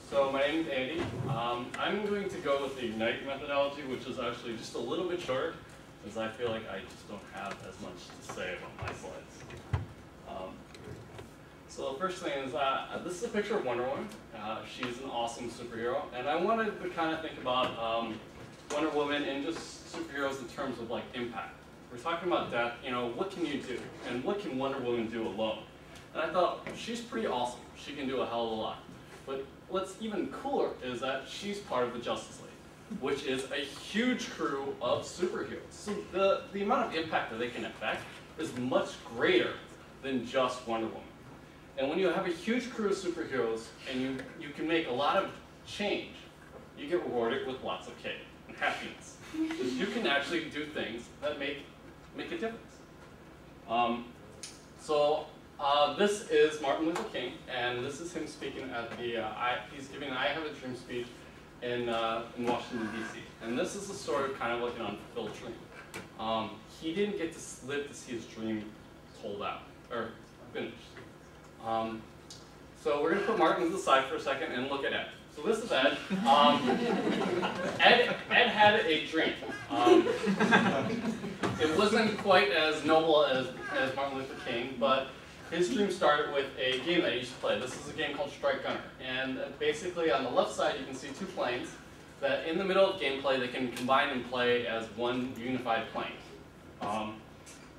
So my name is Andy. I'm going to go with the Ignite methodology, which is actually just a little bit short, because I feel like I just don't have as much to say about my slides. So the first thing is, this is a picture of Wonder Woman. She's an awesome superhero, and I wanted to kind of think about Wonder Woman and just superheroes in terms of like impact. We're talking about death, you know, what can you do? And what can Wonder Woman do alone? And I thought, she's pretty awesome. She can do a hell of a lot. But what's even cooler is that she's part of the Justice League, which is a huge crew of superheroes. So the amount of impact that they can affect is much greater than just Wonder Woman. And when you have a huge crew of superheroes and you can make a lot of change, you get rewarded with lots of cake and happiness. You can actually do things that make a difference. This is Martin Luther King, and this is him speaking at the, he's giving an I Have a Dream speech in Washington, D.C. And this is a story of kind of like an unfulfilled dream. He didn't get to live to see his dream told out, or finished. So we're going to put Martin to the side for a second and look at Ed. So this is Ed. Ed had a dream. It wasn't quite as noble as Martin Luther King, but his dream started with a game that he used to play. This is a game called Strike Gunner. And basically on the left side you can see two planes that in the middle of gameplay they can combine and play as one unified plane.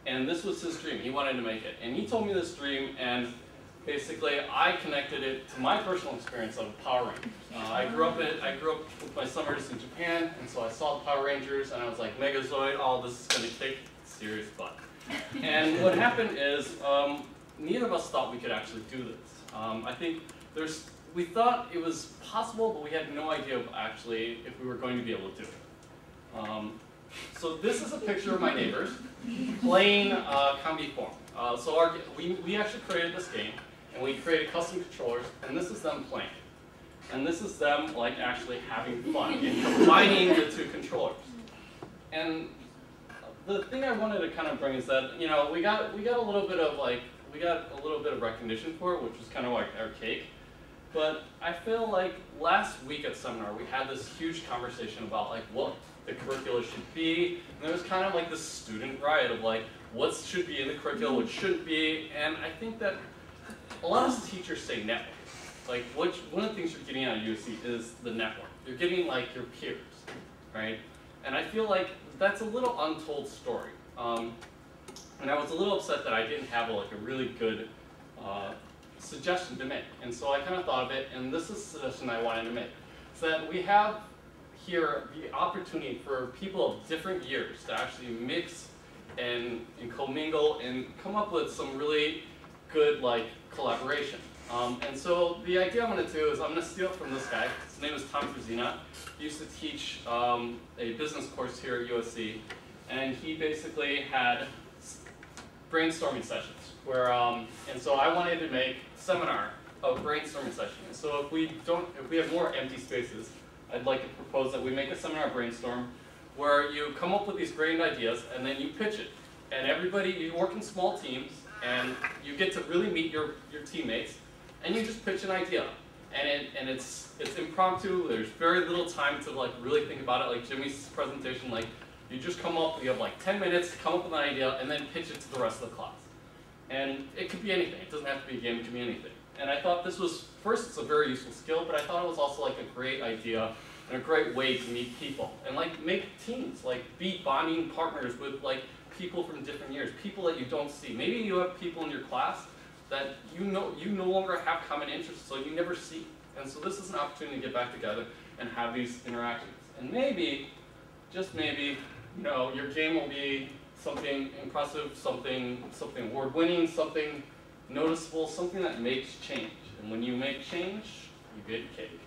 And this was his dream. He wanted to make it. And he told me this dream, and basically I connected it to my personal experience of Power Rangers. I grew up with my summers in Japan, and so I saw the Power Rangers and I was like, Megazord, oh, this is going to kick serious butt. And what happened is, neither of us thought we could actually do this. I think we thought it was possible, but we had no idea of actually if we were going to be able to do it. So this is a picture of my neighbors playing Combi Form. We actually created this game, and we created custom controllers, and this is them playing. And this is them like actually having fun and combining the two controllers. And the thing I wanted to kind of bring is that, you know, we got a little bit of recognition for it, which was kind of like our cake. But I feel like last week at seminar we had this huge conversation about like what the curricula should be, and there was kind of like this student riot of like what should be in the curriculum, what shouldn't be, and I think that a lot of teachers say network. Like one of the things you're getting out of USC is the network. You're getting like your peers, right? And I feel like that's a little untold story. And I was a little upset that I didn't have a really good suggestion to make. And so I kind of thought of it, and this is a suggestion I wanted to make. So that we have here the opportunity for people of different years to actually mix and commingle and come up with some really good collaboration. And so the idea I'm going to do is I'm going to steal from this guy. His name is Tom Frazina. He used to teach a business course here at USC, and he basically had brainstorming sessions where, and so I wanted to make a seminar of brainstorming sessions. And so if we have more empty spaces, I'd like to propose that we make a seminar brainstorm where you come up with these great ideas and then you pitch it. And everybody, you work in small teams and you get to really meet your teammates and you just pitch an idea. And it's impromptu, there's very little time to really think about it. Like Jimmy's presentation, you just come up, you have 10 minutes to come up with an idea and then pitch it to the rest of the class. And it could be anything, it doesn't have to be a game, it could be anything. And I thought this was, first it's a very useful skill, but I thought it was also a great idea and a great way to meet people. And make teams, be bonding partners with people from different years, people that you don't see. Maybe you have people in your class that you no longer have common interests, so you never see. And so this is an opportunity to get back together and have these interactions. And maybe, just maybe, your game will be something impressive, something award-winning, something noticeable, something that makes change. And when you make change, you get cake.